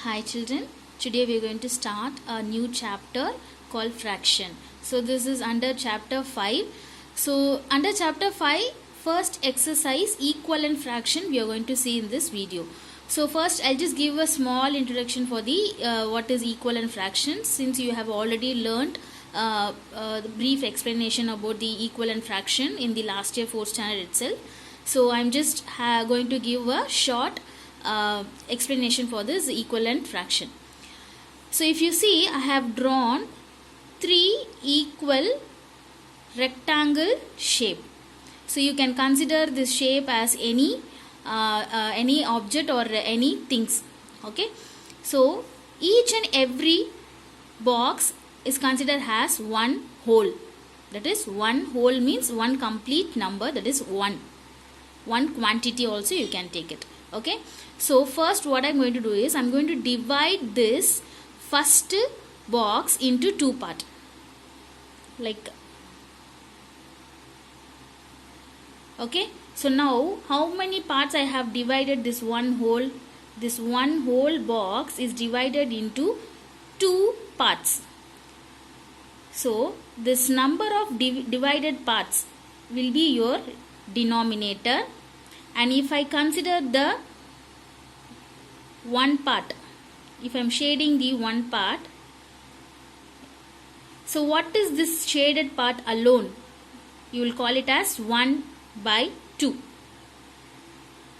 Hi children, today we are going to start a new chapter called fraction. So this is under chapter 5. So under chapter 5, first exercise equivalent fraction we are going to see in this video. So first I'll just give a small introduction for the what is equivalent fraction, since you have already learned the brief explanation about the equivalent fraction in the last year 4th standard itself. So I'm just going to give a short explanation for this equivalent fraction. So if you see, I have drawn 3 equal rectangle shape. So you can consider this shape as any object or any things. Okay, so each and every box is considered as one whole. That is, one whole means one complete number, that is one quantity also you can take it. Okay, so first what I'm going to do is I'm going to divide this first box into two parts, like, okay. So now how many parts I have divided this one whole? This one whole box is divided into two parts. So this number of divided parts will be your denominator. And if I consider the one part, if I am shading the one part, so what is this shaded part alone? You will call it as 1 by 2.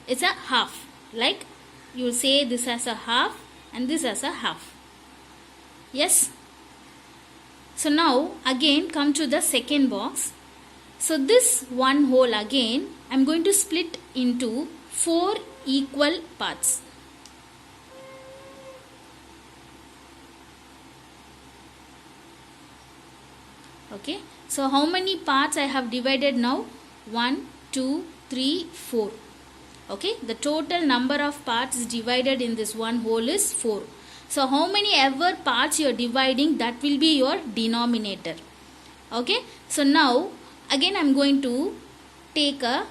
It's a half. Like, you will say this as a half and this as a half. Yes. So now again come to the second box. So this one whole again I am going to split into 4 equal parts. Okay, so how many parts I have divided now? 1, 2, 3, 4. Okay, the total number of parts divided in this one whole is 4. So how many ever parts you are dividing, that will be your denominator. Okay, so now again I am going to take a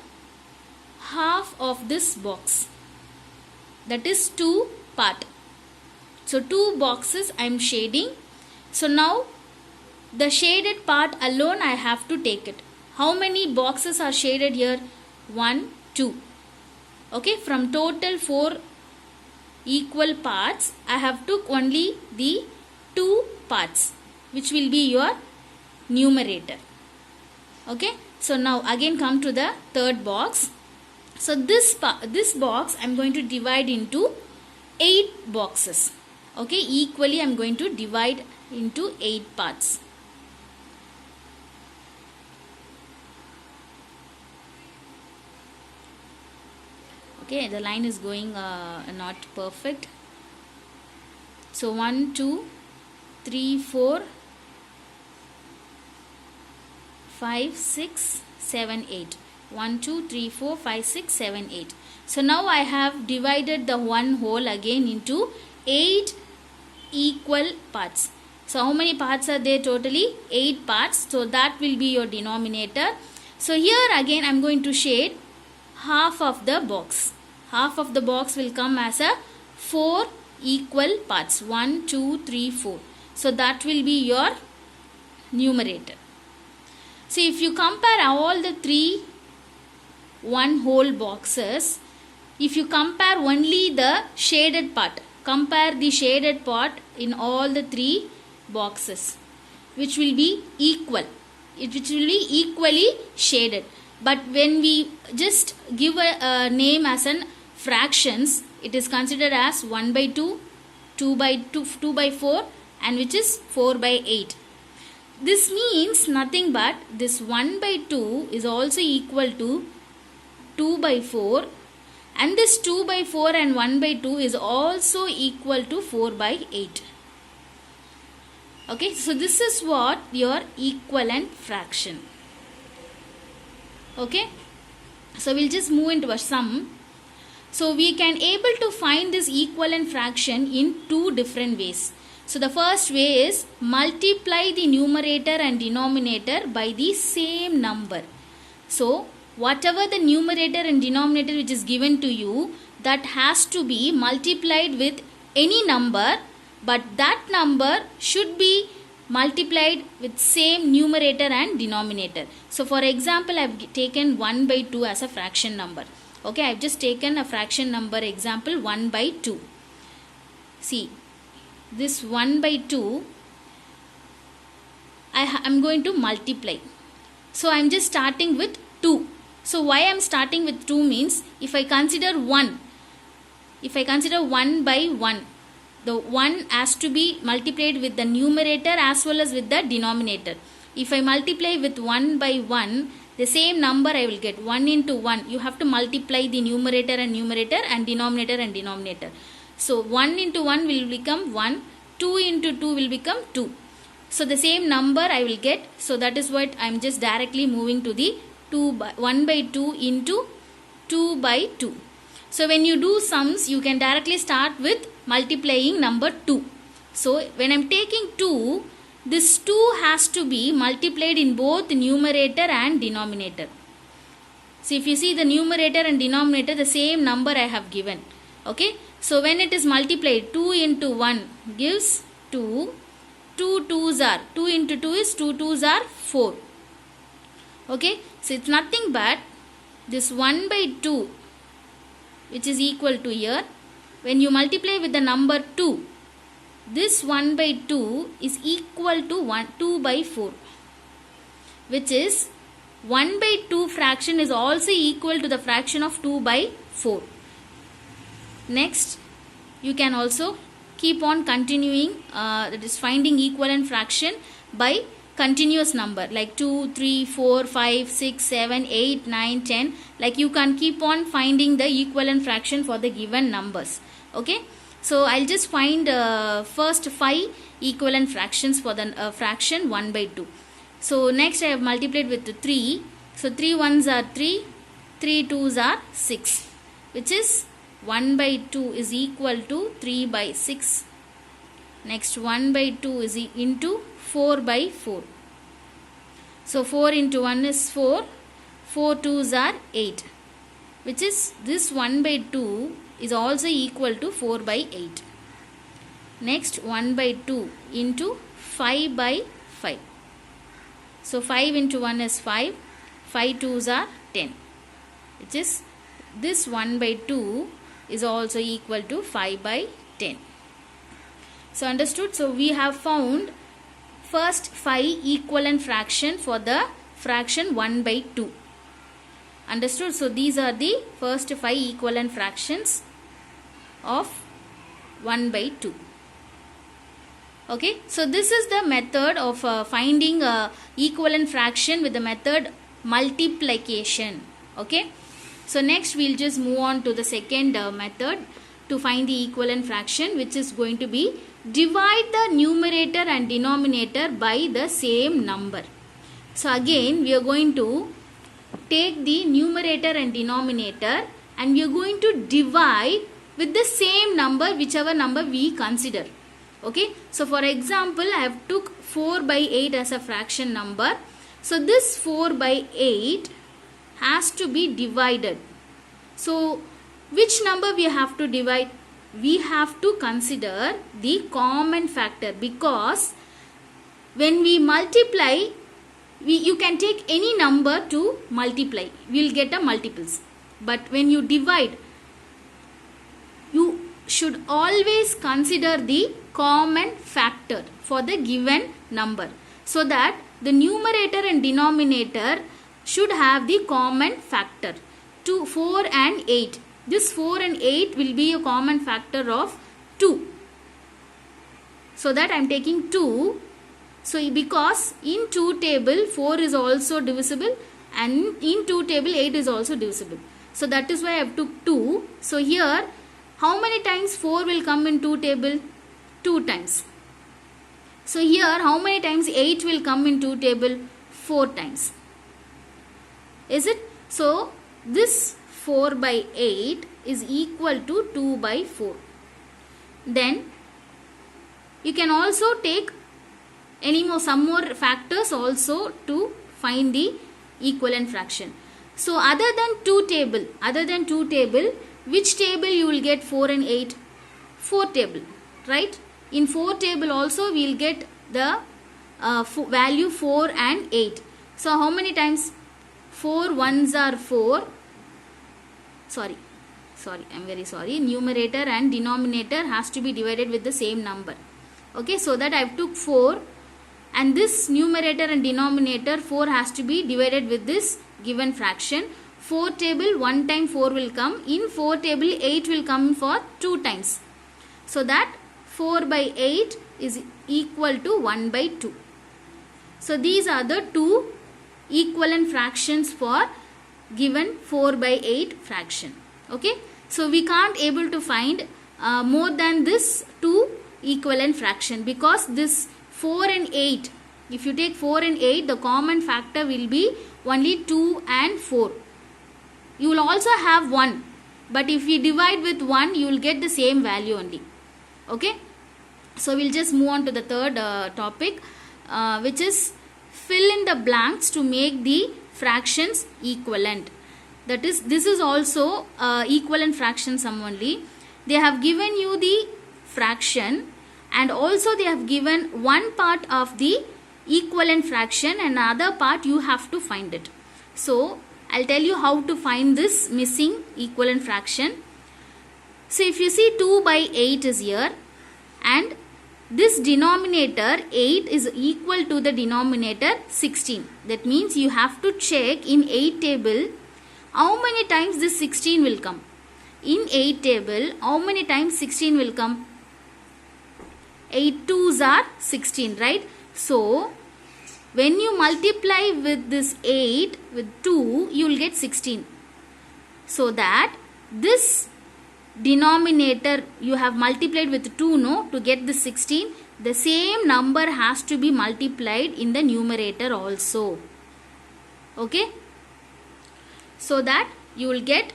half of this box, that is 2 part. So 2 boxes I am shading. So now the shaded part alone I have to take it. How many boxes are shaded here? 1, 2. Okay, from total 4 equal parts I have took only the 2 parts, which will be your numerator. Okay, so now again come to the third box. So this box I am going to divide into 8 boxes. Okay, equally I am going to divide into 8 parts. Okay, the line is going not perfect. So 1, 2, 3, 4, 5, 6, 7, 8. 1, 2, 3, 4, 5, 6, 7, 8. So now I have divided the one whole again into 8 equal parts. So how many parts are there totally? 8 parts. So that will be your denominator. So here again I am going to shade half of the box. Half of the box will come as a 4 equal parts. 1, 2, 3, 4. So that will be your numerator. So if you compare all the 3 one whole boxes, if you compare only the shaded part, compare the shaded part in all the 3 boxes, which will be equal, which will be equally shaded. But when we just give a name as an fractions, it is considered as 1 by 2, 2 by 4, and which is 4 by 8. This means nothing but this 1 by 2 is also equal to 2 by 4, and this 2 by 4 and 1 by 2 is also equal to 4 by 8. Okay, so this is what your equivalent fraction. Okay, so we'll just move into a sum. So we can able to find this equivalent fraction in 2 different ways. So the first way is multiply the numerator and denominator by the same number. So whatever the numerator and denominator which is given to you, that has to be multiplied with any number, but that number should be multiplied with same numerator and denominator. So for example, I have taken 1 by 2 as a fraction number. Okay, I have just taken a fraction number example 1 by 2. See, this 1 by 2 I am going to multiply. So I am just starting with 2. So why I am starting with 2 means, if I consider 1 by 1, the 1 has to be multiplied with the numerator as well as with the denominator. If I multiply with 1 by 1, the same number I will get. 1 into 1. You have to multiply the numerator and numerator and denominator and denominator. So 1 into 1 will become 1. 2 into 2 will become 2. So the same number I will get. So that is what I am just directly moving to the 1 by 2 into 2 by 2. So when you do sums, you can directly start with multiplying number 2. So when I am taking 2, this 2 has to be multiplied in both numerator and denominator. So if you see the numerator and denominator, the same number I have given. Okay. So when it is multiplied, 2 into 1 gives 2. 2 2s are, 2 into 2 is 2 2s are 4. Okay. So it's nothing but this 1 by 2, which is equal to here. When you multiply with the number 2, this 1 by 2 is equal to 2 by 4, which is 1 by 2 fraction is also equal to the fraction of 2 by 4. Next, you can also keep on continuing, that is finding equivalent fraction by continuous number like 2, 3, 4, 5, 6, 7, 8, 9, 10. Like you can keep on finding the equivalent fraction for the given numbers. Okay. So I'll just find first 5 equivalent fractions for the fraction 1 by 2. So next I have multiplied with 3. So 3 1s are 3, 3 2s are 6, which is 1 by 2 is equal to 3 by 6. Next 1 by 2 is into 4 by 4. So 4 into 1 is 4, 4 2s are 8, which is this 1 by 2 is also equal to 4 by 8. Next 1 by 2 into 5 by 5. So 5 into 1 is 5, 5 2s are 10, which is this 1 by 2 is also equal to 5 by 10. So understood? So we have found first 5 equivalent fraction for the fraction 1 by 2. Understood? So these are the first 5 equivalent fractions of 1 by 2. Okay. So this is the method of finding equivalent fraction with the method multiplication. Okay. So next we'll just move on to the second method to find the equivalent fraction, which is going to be divide the numerator and denominator by the same number. So again we are going to take the numerator and denominator and we are going to divide with the same number, whichever number we consider. Okay. So for example, I have took 4 by 8 as a fraction number. So this 4 by 8 has to be divided. So which number we have to divide? We have to consider the common factor, because when we multiply, you can take any number to multiply. We will get a multiples. But when you divide, you should always consider the common factor for the given number, so that the numerator and denominator should have the common factor. 2, 4 and 8. This 4 and 8 will be a common factor of 2. So that I am taking 2. So because in 2 table 4 is also divisible and in 2 table 8 is also divisible. So that is why I have took 2. So here how many times 4 will come in 2 table? 2 times. So here how many times 8 will come in 2 table? 4 times. Is it? So this 4 by 8 is equal to 2 by 4. Then you can also take some more factors also to find the equivalent fraction. So other than 2 table, which table you will get 4 and 8? 4 table. right? In 4 table also we will get the value 4 and 8. So how many times? 4 ones are 4. Sorry, I'm very sorry. Numerator and denominator has to be divided with the same number. Okay, so that I have took 4, and this numerator and denominator 4 has to be divided with this given fraction. 4 table 1 time 4 will come. In 4 table 8 will come for 2 times. So that 4 by 8 is equal to 1 by 2. So these are the two equivalent fractions for given 4 by 8 fraction. Okay, so we can't able to find more than this two equivalent fraction, because this 4 and 8, if you take 4 and 8, the common factor will be only 2 and 4. You will also have 1, but if we divide with 1, you will get the same value only. Okay, so we'll just move on to the third topic, which is fill in the blanks to make the fractions equivalent. That is, this is also equivalent fraction sum only. They have given you the fraction, and also they have given one part of the equivalent fraction and other part you have to find it. So I'll tell you how to find this missing equivalent fraction. So if you see 2 by 8 is here, and this denominator 8 is equal to the denominator 16. That means you have to check in 8 table how many times this 16 will come. In 8 table, how many times 16 will come? 8 2s are 16, right? So when you multiply with this 8 with 2, you will get 16. So that this denominator you have multiplied with 2, no, to get the 16, the same number has to be multiplied in the numerator also. Okay, so that you will get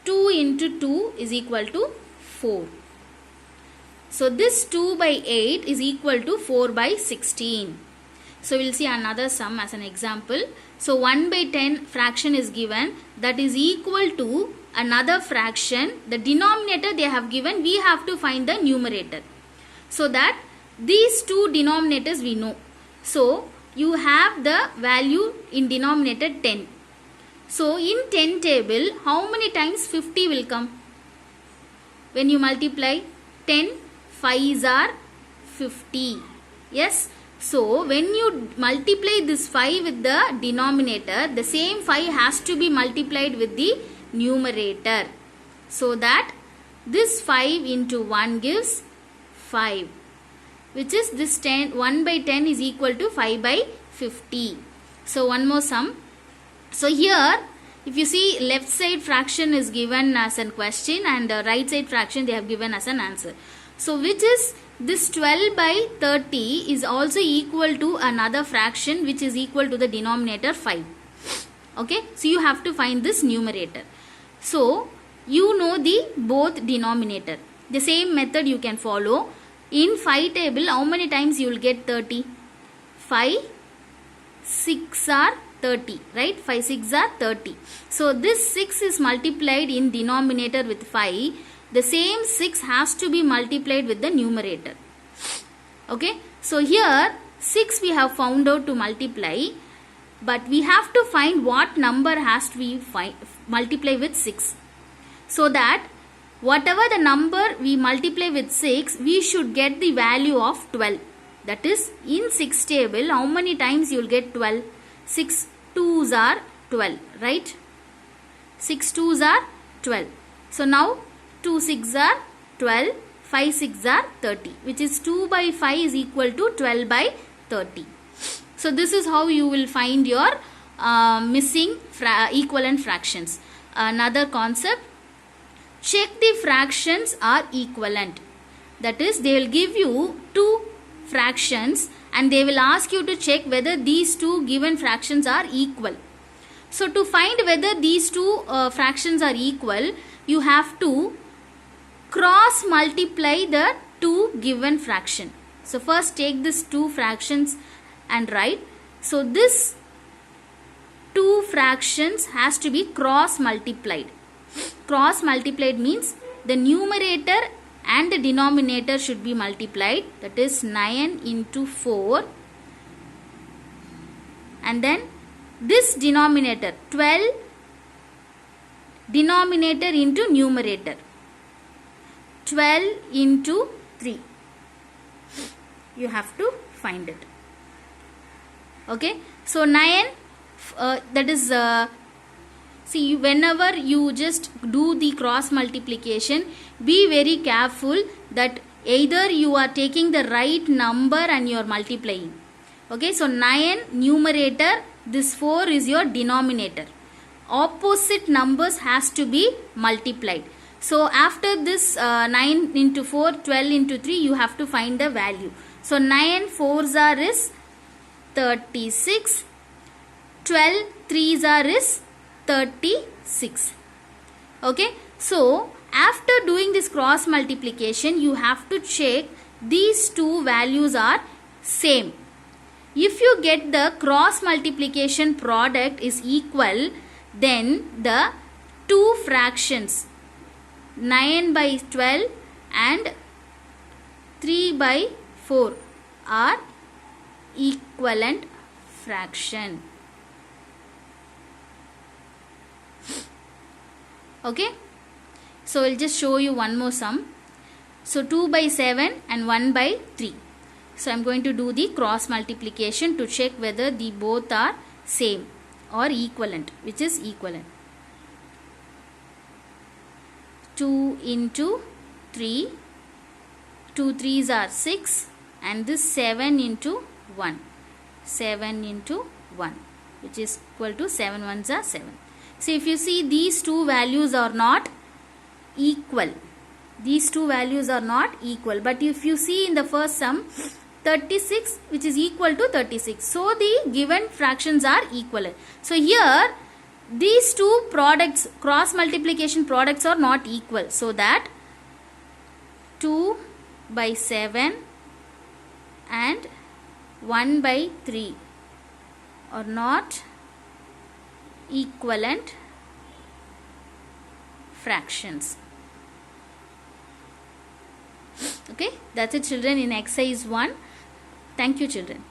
2 into 2 is equal to 4. So this 2 by 8 is equal to 4 by 16. So we will see another sum as an example. So 1 by 10 fraction is given, that is equal to another fraction. The denominator they have given, we have to find the numerator. So that these two denominators we know. So you have the value in denominator 10. So in 10 table, how many times 50 will come? When you multiply 10, 5s are 50. Yes. So when you multiply this 5 with the denominator, the same 5 has to be multiplied with the numerator. So that this 5 into 1 gives 5, which is this 1 by 10 is equal to 5 by 50. So one more sum. So here if you see, left side fraction is given as a question and right side fraction they have given as an answer. So which is this 12 by 30 is also equal to another fraction which is equal to the denominator 5. Okay, so you have to find this numerator. So you know the both denominator. The same method you can follow. In 5 table, how many times you will get 30? 5, 6 are 30, right? 5, 6 are 30. So this 6 is multiplied in denominator with 5. The same 6 has to be multiplied with the numerator. Okay, so here 6 we have found out to multiply, but we have to find what number has to be multiply with 6. So that whatever the number we multiply with 6, we should get the value of 12. That is, in 6 table, how many times you will get 12? 6 2s are 12, right? 6 2s are 12. So now 2 6 are 12, 5 6 are 30, which is 2 by 5 is equal to 12 by 30. So this is how you will find your missing equivalent fractions. Another concept, check the fractions are equivalent. That is, they will give you two fractions and they will ask you to check whether these two given fractions are equal. So to find whether these two fractions are equal, you have to cross multiply the two given fraction. So first take this two fractions and write. So this two fractions has to be cross multiplied. Cross multiplied means the numerator and the denominator should be multiplied, that is 9 into 4, and then this denominator 12 denominator into numerator 12 into 3, you have to find it. Okay, so 9 that is see, whenever you just do the cross multiplication, be very careful that either you are taking the right number and you are multiplying. Okay, so 9 numerator, this 4 is your denominator. Opposite numbers has to be multiplied. So after this 9 into 4, 12 into 3, you have to find the value. So 9 4s are is 36, 12 3s are is 36. Okay, so after doing this cross multiplication, you have to check these two values are same. If you get the cross multiplication product is equal, then the two fractions 9 by 12 and 3 by 4 are equivalent fraction. Okay, so I'll just show you one more sum. So 2 by 7 and 1 by 3. So I'm going to do the cross multiplication to check whether the both are same or equivalent, which is equivalent. 2 into 3, 2 3s are 6, and this 7 into 1, 7 into 1, which is equal to 7 1s are 7. So if you see, these two values are not equal. These two values are not equal. But if you see in the first sum, 36 which is equal to 36. So the given fractions are equivalent. So here these two products, cross multiplication products, are not equal. So that 2 by 7 and 1 by 3 are not equivalent fractions. Okay, that's it children in exercise 1. Thank you children.